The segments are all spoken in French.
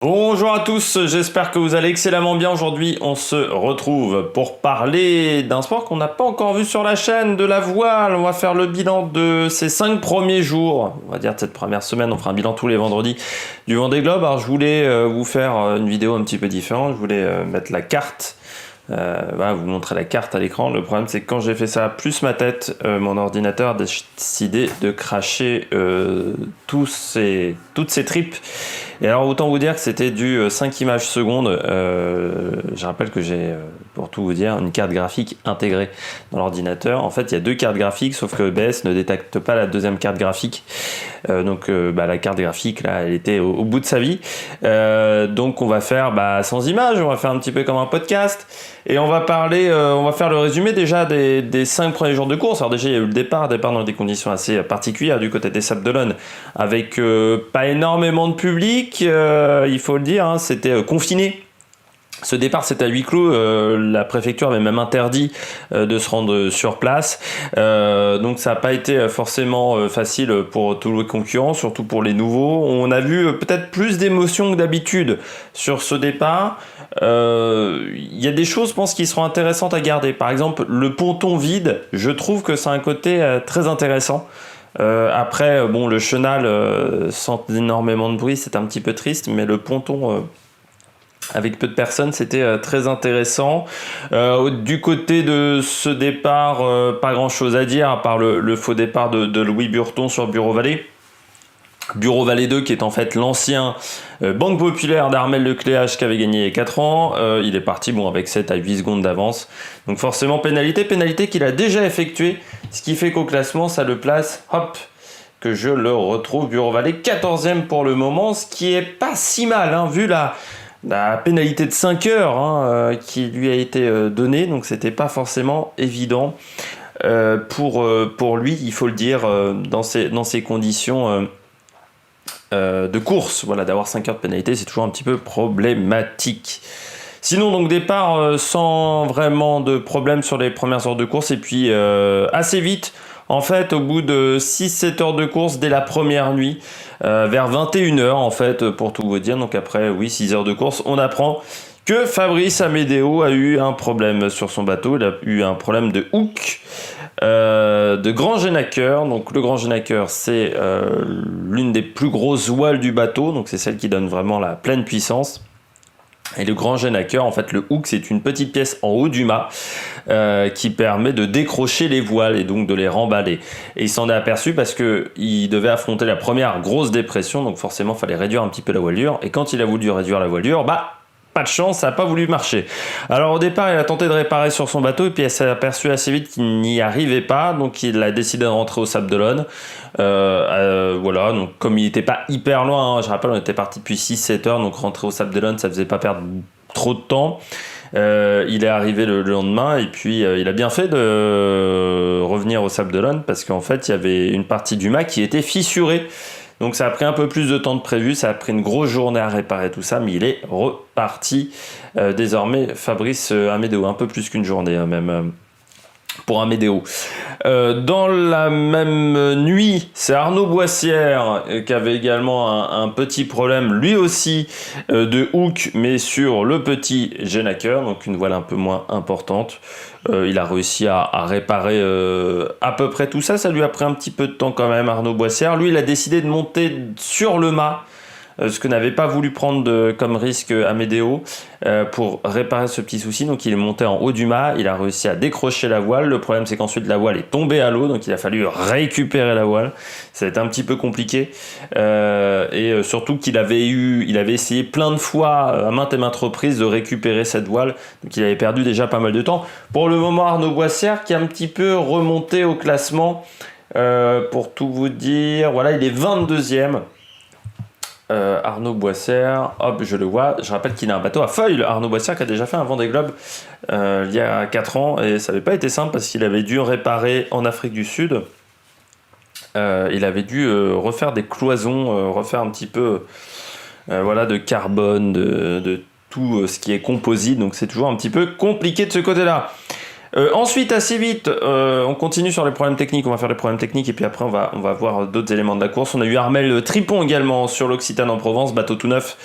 Bonjour à tous, j'espère que vous allez excellemment bien. Aujourd'hui, on se retrouve pour parler d'un sport qu'on n'a pas encore vu sur la chaîne, de la voile. On va faire le bilan de ces 5 premiers jours, on va dire de cette première semaine. On fera un bilan tous les vendredis du Vendée Globe. Alors, je voulais vous faire une vidéo un petit peu différente. Je voulais mettre la carte. Voilà, vous montrer la carte à l'écran. Le problème, c'est que quand j'ai fait ça, plus ma tête, mon ordinateur a décidé de cracher toutes ces tripes. Et alors, autant vous dire que c'était du 5 images secondes. Je rappelle que j'ai, pour tout vous dire, une carte graphique intégrée dans l'ordinateur. En fait, il y a 2 cartes graphiques, sauf que EBS ne détecte pas la deuxième carte graphique. Donc, la carte graphique, là, elle était au bout de sa vie. Donc, on va faire sans images. On va faire un petit peu comme un podcast. Et on va parler, on va faire le résumé déjà des 5 premiers jours de course. Alors déjà, il y a eu le départ dans des conditions assez particulières du côté des Sables d'Olonne, avec pas énormément de public, il faut le dire, hein, c'était confiné. Ce départ, c'était à huis clos. La préfecture avait même interdit de se rendre sur place. Donc, ça n'a pas été forcément facile pour tous les concurrents, surtout pour les nouveaux. On a vu peut-être plus d'émotions que d'habitude sur ce départ. Il y a des choses, je pense, qui seront intéressantes à garder. Par exemple, le ponton vide, je trouve que c'est un côté très intéressant. Après, le chenal, sans énormément de bruit, c'est un petit peu triste, mais le ponton... avec peu de personnes, c'était très intéressant. Du côté de ce départ, pas grand chose à dire, à part le faux départ de Louis Burton sur Bureau Vallée. Bureau Vallée 2, qui est en fait l'ancien Banque Populaire d'Armel Lecléache qui avait gagné il y a 4 ans. Il est parti avec 7 à 8 secondes d'avance. Donc forcément pénalité qu'il a déjà effectuée. Ce qui fait qu'au classement, ça le place, que je le retrouve, Bureau Vallée 14e pour le moment, ce qui est pas si mal, hein, vu la pénalité de 5 heures qui lui a été donnée, donc c'était pas forcément évident pour lui, il faut le dire, dans ces conditions de course. Voilà, d'avoir 5 heures de pénalité, c'est toujours un petit peu problématique. Sinon, donc départ sans vraiment de problème sur les premières heures de course, et puis assez vite, en fait, au bout de 6-7 heures de course, dès la première nuit, vers 21 heures en fait, pour tout vous dire, donc après 6 heures de course, on apprend que Fabrice Amédéo a eu un problème sur son bateau. Il a eu un problème de hook, de grand génaqueur. Donc le grand génaqueur, c'est l'une des plus grosses voiles du bateau, donc c'est celle qui donne vraiment la pleine puissance. Et le grand génaqueur, en fait, le hook, c'est une petite pièce en haut du mât qui permet de décrocher les voiles et donc de les remballer. Et il s'en est aperçu parce qu'il devait affronter la première grosse dépression, donc forcément, il fallait réduire un petit peu la voilure. Et quand il a voulu réduire la voilure, pas de chance, ça n'a pas voulu marcher. Alors au départ, il a tenté de réparer sur son bateau et puis il s'est aperçu assez vite qu'il n'y arrivait pas, donc il a décidé de rentrer au Sables d'Olonne. Voilà, donc comme il n'était pas hyper loin, hein, je rappelle, on était parti depuis 6-7 heures, donc rentrer au Sables d'Olonne, ça faisait pas perdre trop de temps. Il est arrivé le lendemain et puis il a bien fait de revenir au Sables d'Olonne parce qu'en fait, il y avait une partie du mât qui était fissurée. Donc ça a pris un peu plus de temps que prévu, ça a pris une grosse journée à réparer tout ça, mais il est reparti. Désormais, Fabrice Amédéo, un peu plus qu'une journée même pour Amédéo. Dans la même nuit, c'est Arnaud Boissière qui avait également un petit problème, lui aussi, de hook, mais sur le petit génaqueur, donc une voile un peu moins importante. Il a réussi à réparer à peu près tout ça. Ça lui a pris un petit peu de temps quand même, Arnaud Boissière. Lui, il a décidé de monter sur le mât, ce que n'avait pas voulu prendre comme risque Amédéo pour réparer ce petit souci. Donc il est monté en haut du mât, il a réussi à décrocher la voile. Le problème, c'est qu'ensuite la voile est tombée à l'eau, donc il a fallu récupérer la voile. Ça a été un petit peu compliqué et surtout qu'il avait essayé plein de fois à maintes et maintes reprises de récupérer cette voile, donc il avait perdu déjà pas mal de temps. Pour le moment, Arnaud Boissière qui est un petit peu remonté au classement, pour tout vous dire, voilà, il est 22e. Arnaud Boissière, je le vois, je rappelle qu'il a un bateau à feuilles. Arnaud Boissière qui a déjà fait un Vendée Globe il y a 4 ans et ça n'avait pas été simple parce qu'il avait dû réparer en Afrique du Sud. Il avait dû refaire des cloisons, refaire un petit peu de carbone, de tout ce qui est composite, donc c'est toujours un petit peu compliqué de ce côté-là. Ensuite, assez vite, on continue sur les problèmes techniques. On va faire les problèmes techniques et puis après on va voir d'autres éléments de la course. On a eu Armel Tripon également sur l'Occitane en Provence, bateau tout neuf,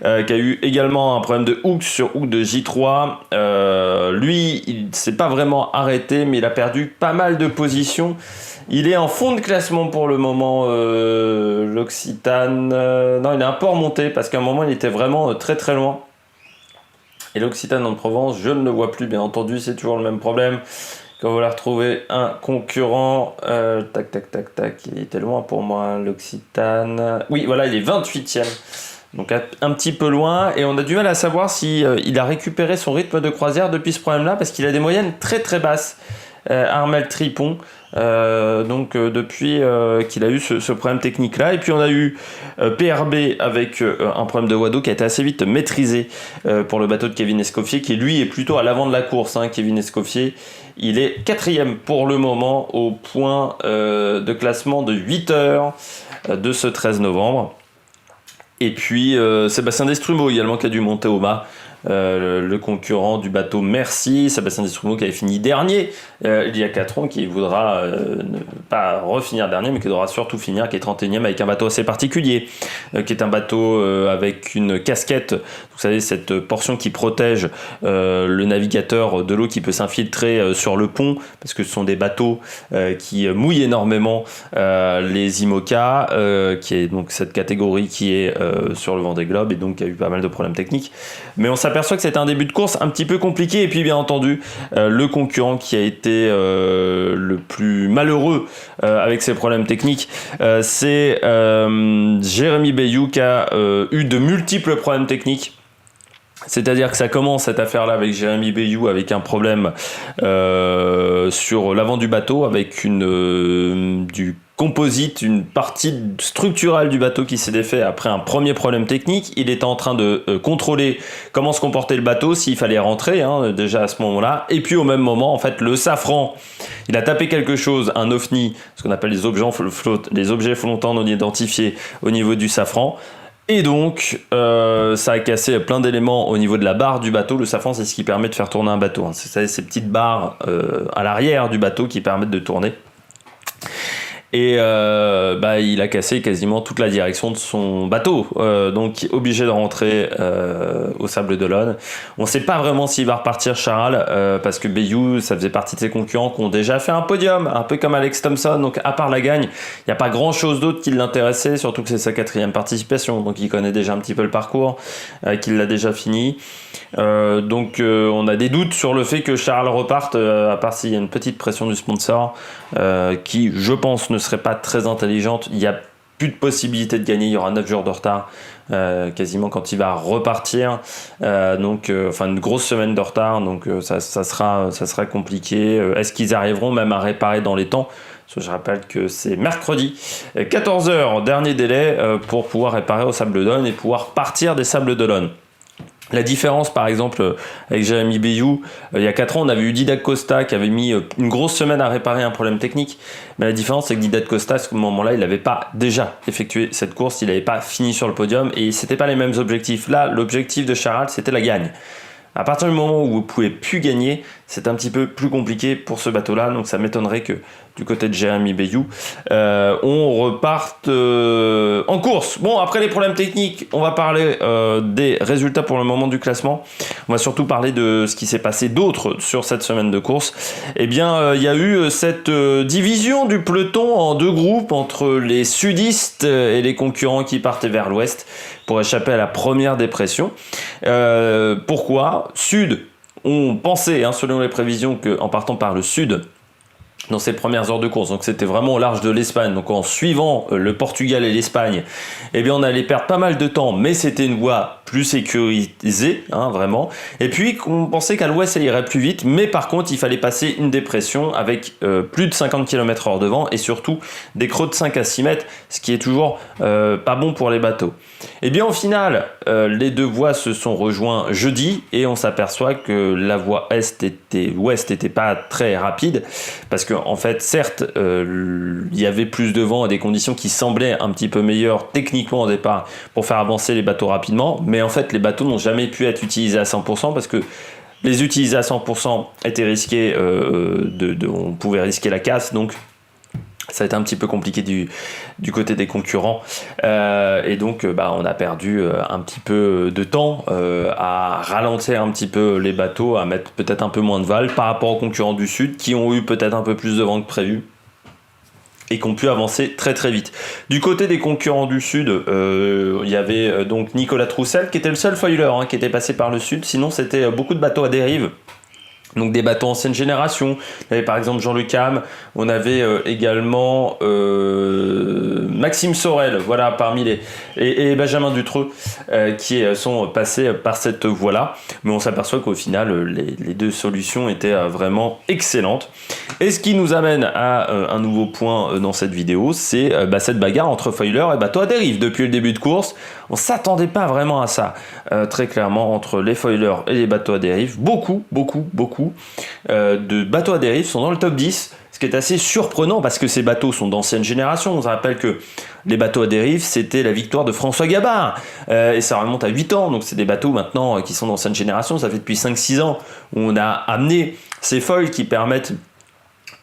qui a eu également un problème de hook sur hook de J3. Lui, il s'est pas vraiment arrêté, mais il a perdu pas mal de positions. Il est en fond de classement pour le moment, l'Occitane. Non, il est un peu remonté parce qu'à un moment il était vraiment très très loin. Et l'Occitane en Provence, je ne le vois plus, bien entendu, c'est toujours le même problème. Quand vous voulez retrouver un concurrent, tac, il était loin pour moi, hein, l'Occitane. Oui, voilà, il est 28e, donc un petit peu loin. Et on a du mal à savoir si il a récupéré son rythme de croisière depuis ce problème-là, parce qu'il a des moyennes très très basses. Armel Tripon, depuis qu'il a eu ce problème technique là. Et puis on a eu PRB avec un problème de Wado qui a été assez vite maîtrisé pour le bateau de Kevin Escoffier, qui lui est plutôt à l'avant de la course, hein. Kevin Escoffier, il est 4e pour le moment au point de classement de 8 heures de ce 13 novembre. Et puis Sébastien Destrumeau également qui a dû monter au mât. Le concurrent du bateau Merci, Sébastien Destrumeau, qui avait fini dernier il y a 4 ans, qui voudra ne pas refinir dernier, mais qui devra surtout finir, qui est 31e avec un bateau assez particulier, qui est un bateau avec une casquette, vous savez, cette portion qui protège le navigateur de l'eau qui peut s'infiltrer sur le pont, parce que ce sont des bateaux qui mouillent énormément les IMOCA, qui est donc cette catégorie qui est sur le Vendée Globe, et donc qui a eu pas mal de problèmes techniques. Mais on s'aperçoit que c'était un début de course un petit peu compliqué. Et puis bien entendu, le concurrent qui a été le plus malheureux avec ses problèmes techniques, c'est Jérémy Bayou, qui a eu de multiples problèmes techniques. C'est-à-dire que ça commence cette affaire-là avec Jérémy Bayou avec un problème sur l'avant du bateau, avec du composite, une partie structurelle du bateau qui s'est défait après un premier problème technique. Il était en train de contrôler comment se comportait le bateau, s'il fallait rentrer, hein, déjà à ce moment-là. Et puis au même moment, en fait, le safran, il a tapé quelque chose, un OFNI, ce qu'on appelle les objets flottants non identifiés au niveau du safran. Et donc, ça a cassé plein d'éléments au niveau de la barre du bateau. Le safran, c'est ce qui permet de faire tourner un bateau, hein. C'est ces petites barres à l'arrière du bateau qui permettent de tourner. Et il a cassé quasiment toute la direction de son bateau, donc obligé de rentrer au Sable d'Olonne. On ne sait pas vraiment s'il va repartir, Charles, parce que Bayou, ça faisait partie de ses concurrents qui ont déjà fait un podium, un peu comme Alex Thompson. Donc à part la gagne, il n'y a pas grand chose d'autre qui l'intéressait, surtout que c'est sa 4e participation, donc il connaît déjà un petit peu le parcours, qu'il l'a déjà fini. On a des doutes sur le fait que Charles reparte, à part s'il y a une petite pression du sponsor, qui, je pense, ne serait pas très intelligente. Il n'y a plus de possibilité de gagner, il y aura 9 jours de retard quasiment quand il va repartir, une grosse semaine de retard, donc ça sera compliqué. Est-ce qu'ils arriveront même à réparer dans les temps? Je rappelle que c'est mercredi 14h, dernier délai pour pouvoir réparer au Sable d'Olonne et pouvoir partir des Sables d'Olonne. La différence, par exemple, avec Jérémy Bayou, il y a 4 ans, on avait eu Didac Costa qui avait mis une grosse semaine à réparer un problème technique. Mais la différence, c'est que Didac Costa, à ce moment-là, il n'avait pas déjà effectué cette course, il n'avait pas fini sur le podium et ce n'était pas les mêmes objectifs. Là, l'objectif de Charles, c'était la gagne. À partir du moment où vous ne pouvez plus gagner, c'est un petit peu plus compliqué pour ce bateau-là. Donc ça m'étonnerait que du côté de Jérémy Bayou, on reparte en course. Bon, après les problèmes techniques, on va parler des résultats pour le moment du classement. On va surtout parler de ce qui s'est passé d'autre sur cette semaine de course. Eh bien, il y a eu cette division du peloton en 2 groupes entre les sudistes et les concurrents qui partaient vers l'ouest pour échapper à la première dépression. Pourquoi ? Sud, on pensait, selon les prévisions, qu'en partant par le sud, dans ses premières heures de course, donc c'était vraiment au large de l'Espagne, donc en suivant le Portugal et l'Espagne, eh bien on allait perdre pas mal de temps, mais c'était une voie plus sécurisée, vraiment. Et puis on pensait qu'à l'ouest ça irait plus vite, mais par contre il fallait passer une dépression avec plus de 50 km/h de vent et surtout des creux de 5 à 6 mètres, ce qui est toujours pas bon pour les bateaux. Et bien au final, les 2 voies se sont rejoints jeudi et on s'aperçoit que la voie ouest était pas très rapide parce que en fait certes il y avait plus de vent et des conditions qui semblaient un petit peu meilleures techniquement au départ pour faire avancer les bateaux rapidement, mais en fait les bateaux n'ont jamais pu être utilisés à 100% parce que les utiliser à 100% était risqué, on pouvait risquer la casse, donc ça a été un petit peu compliqué du côté des concurrents, et donc on a perdu un petit peu de temps à ralentir un petit peu les bateaux, à mettre peut-être un peu moins de voiles par rapport aux concurrents du sud qui ont eu peut-être un peu plus de vent que prévu et qui ont pu avancer très très vite. Du côté des concurrents du sud, il y avait donc Nicolas Troussel qui était le seul foiler qui était passé par le sud, sinon c'était beaucoup de bateaux à dérive. Donc des bateaux ancienne génération. Il y avait par exemple Jean-Luc Ham, on avait également Maxime Sorel, voilà, parmi les et Benjamin Dutreux qui sont passés par cette voie-là. Mais on s'aperçoit qu'au final, les deux solutions étaient vraiment excellentes. Et ce qui nous amène à un nouveau point dans cette vidéo, c'est cette bagarre entre foilers et bateaux à dérive. Depuis le début de course, on s'attendait pas vraiment à ça, très clairement, entre les foilers et les bateaux à dérive. Beaucoup de bateaux à dérive sont dans le top 10, ce qui est assez surprenant parce que ces bateaux sont d'ancienne génération. On se rappelle que les bateaux à dérive, c'était la victoire de François Gabard, et ça remonte à 8 ans, donc c'est des bateaux maintenant qui sont d'ancienne génération. Ça fait depuis 5-6 ans où on a amené ces foils qui permettent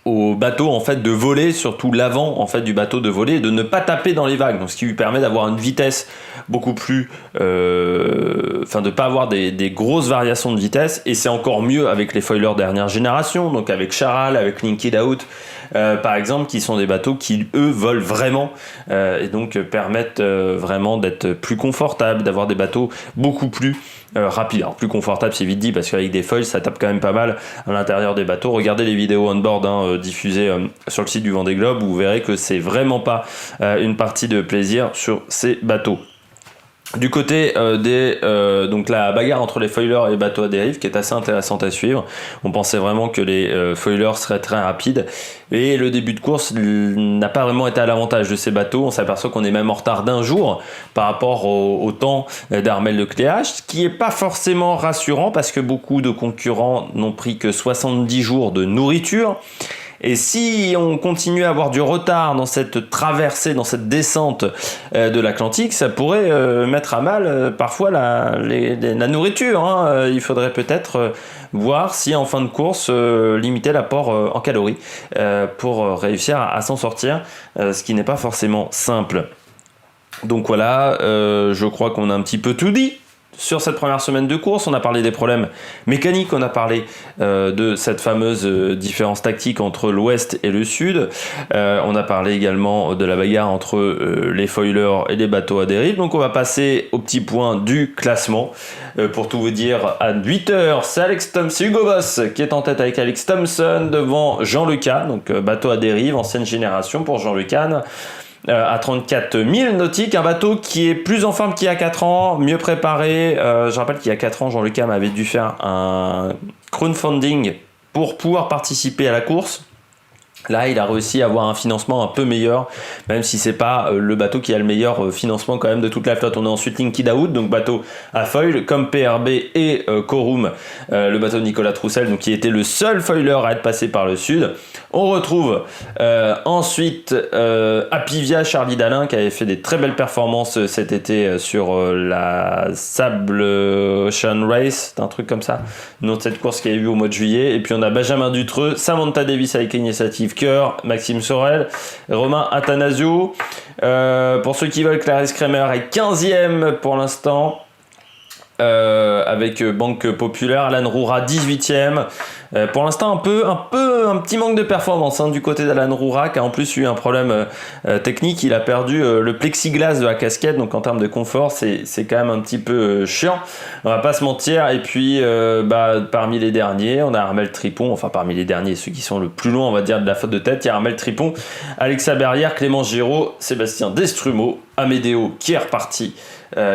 au bateau en fait de voler, surtout l'avant en fait du bateau de voler et de ne pas taper dans les vagues, donc ce qui lui permet d'avoir une vitesse beaucoup plus de pas avoir des grosses variations de vitesse. Et c'est encore mieux avec les foilers dernière génération, donc avec Charal, avec Linked Out par exemple, qui sont des bateaux qui eux volent vraiment et donc permettent vraiment d'être plus confortables, d'avoir des bateaux beaucoup plus rapide. Alors plus confortable, c'est vite dit, parce qu'avec des foils ça tape quand même pas mal à l'intérieur des bateaux. Regardez les vidéos on-board diffusées sur le site du Vendée Globe, vous verrez que c'est vraiment pas une partie de plaisir sur ces bateaux. Du côté donc la bagarre entre les foilers et les bateaux à dérive qui est assez intéressante à suivre. On pensait vraiment que les foilers seraient très rapides et le début de course n'a pas vraiment été à l'avantage de ces bateaux. On s'aperçoit qu'on est même en retard d'un jour par rapport au temps d'Armel Lecléache, ce qui est pas forcément rassurant parce que beaucoup de concurrents n'ont pris que 70 jours de nourriture. Et si on continue à avoir du retard dans cette traversée, dans cette descente de l'Atlantique, ça pourrait mettre à mal parfois la nourriture. Il faudrait peut-être voir si en fin de course limiter l'apport en calories pour réussir à s'en sortir, ce qui n'est pas forcément simple. Donc voilà, je crois qu'on a un petit peu tout dit sur cette première semaine de course. On a parlé des problèmes mécaniques, on a parlé de cette fameuse différence tactique entre l'ouest et le sud, on a parlé également de la bagarre entre les foilers et les bateaux à dérive. Donc on va passer au petit point du classement. Pour tout vous dire, à 8h, c'est Hugo Boss qui est en tête avec Alex Thompson devant Jean Le Caan, donc bateau à dérive, ancienne génération pour Jean Le Caan. À 34 000 nautiques, un bateau qui est plus en forme qu'il y a 4 ans, mieux préparé. Je rappelle qu'il y a 4 ans, Jean Le Caan avait dû faire un crowdfunding pour pouvoir participer à la course. Là, il a réussi à avoir un financement un peu meilleur, même si c'est pas le bateau qui a le meilleur financement quand même de toute la flotte. On a ensuite Linked Out, donc bateau à foil, comme PRB et Corum, le bateau de Nicolas Troussel, donc qui était le seul foiler à être passé par le sud. On retrouve ensuite Apivia, Charlie Dalin, qui avait fait des très belles performances cet été sur la Sable Ocean Race, un truc comme ça, nom de cette course qu'il y a eu au mois de juillet. Et puis on a Benjamin Dutreux, Samantha Davis avec Initiative Cœur, Maxime Sorel, Romain Athanasio. Pour ceux qui veulent, Clarisse Kremer est 15e pour l'instant. Avec Banque Populaire, Alan Roura 18e. Pour l'instant un petit manque de performance du côté d'Alan Roura, qui a en plus eu un problème technique. Il a perdu le plexiglas de la casquette, donc en termes de confort c'est quand même un petit peu chiant, on va pas se mentir. Et puis parmi les derniers on a Armel Tripon, enfin parmi les derniers, ceux qui sont le plus loin on va dire de la faute de tête, il y a Armel Tripon, Alexa Berrière, Clément Giraud, Sébastien Destrumeau, Amédéo qui est reparti,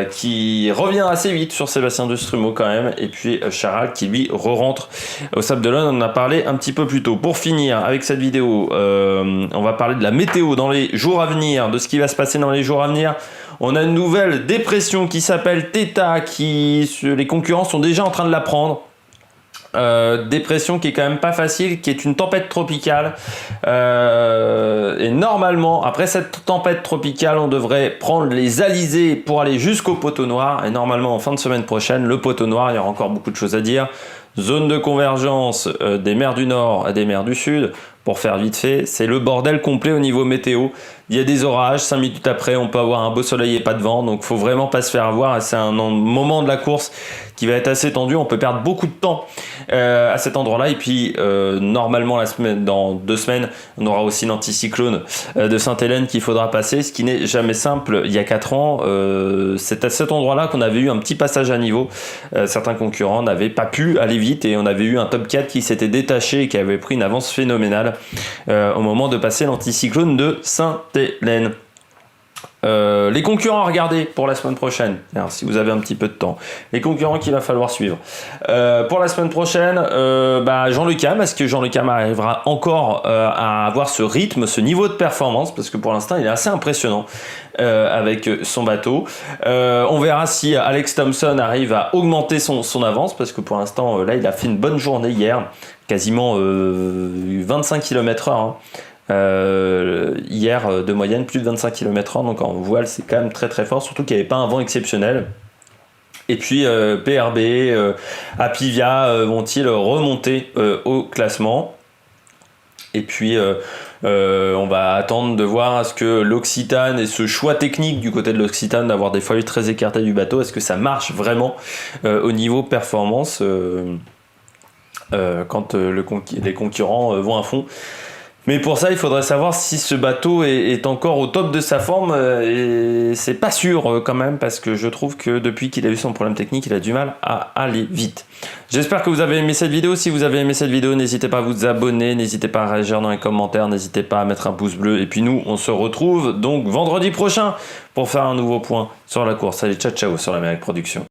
qui revient assez vite sur Sébastien Destrumeau quand même, et puis Charal qui lui re-rentre au Sable d'Olonne. On en a parlé un petit peu plus tôt. Pour finir avec cette vidéo, on va parler de la météo dans les jours à venir, de ce qui va se passer dans les jours à venir. On a une nouvelle dépression qui s'appelle Theta, les concurrents sont déjà en train de la prendre. Dépression qui est quand même pas facile, qui est une tempête tropicale. Et normalement, après cette tempête tropicale, on devrait prendre les alizés pour aller jusqu'au poteau noir. Et normalement, en fin de semaine prochaine, le poteau noir, il y aura encore beaucoup de choses à dire. Zone de convergence des mers du Nord à des mers du Sud. Pour faire vite fait, c'est le bordel complet au niveau météo. Il y a des orages, 5 minutes après, on peut avoir un beau soleil et pas de vent. Donc, faut vraiment pas se faire avoir. C'est un moment de la course qui va être assez tendu. On peut perdre beaucoup de temps à cet endroit-là. Et puis, normalement, dans 2 semaines, on aura aussi l'anticyclone de Sainte-Hélène qu'il faudra passer, ce qui n'est jamais simple. Il y a 4 ans, c'est à cet endroit-là qu'on avait eu un petit passage à niveau. Certains concurrents n'avaient pas pu aller vite et on avait eu un top 4 qui s'était détaché et qui avait pris une avance phénoménale au moment de passer l'anticyclone de Sainte-Hélène. Les concurrents à regarder pour la semaine prochaine. Alors, si vous avez un petit peu de temps, les concurrents qu'il va falloir suivre pour la semaine prochaine, Jean Le Cam. Est-ce que Jean Le Cam arrivera encore à avoir ce rythme, ce niveau de performance, parce que pour l'instant il est assez impressionnant avec son bateau. On verra si Alex Thompson arrive à augmenter son avance, parce que pour l'instant là il a fait une bonne journée hier, quasiment 25 km/h hein. Hier de moyenne plus de 25 km/h, donc en voile c'est quand même très très fort, surtout qu'il n'y avait pas un vent exceptionnel. Et puis PRB, Apivia vont-ils remonter au classement? Et puis on va attendre de voir est-ce que l'Occitane et ce choix technique du côté de l'Occitane d'avoir des feuilles très écartées du bateau, est-ce que ça marche vraiment au niveau performance quand les concurrents vont à fond. Mais pour ça, il faudrait savoir si ce bateau est encore au top de sa forme. Et c'est pas sûr quand même, parce que je trouve que depuis qu'il a eu son problème technique, il a du mal à aller vite. J'espère que vous avez aimé cette vidéo. Si vous avez aimé cette vidéo, n'hésitez pas à vous abonner, n'hésitez pas à réagir dans les commentaires, n'hésitez pas à mettre un pouce bleu. Et puis nous, on se retrouve donc vendredi prochain pour faire un nouveau point sur la course. Allez, ciao ciao sur l'Amérique Production.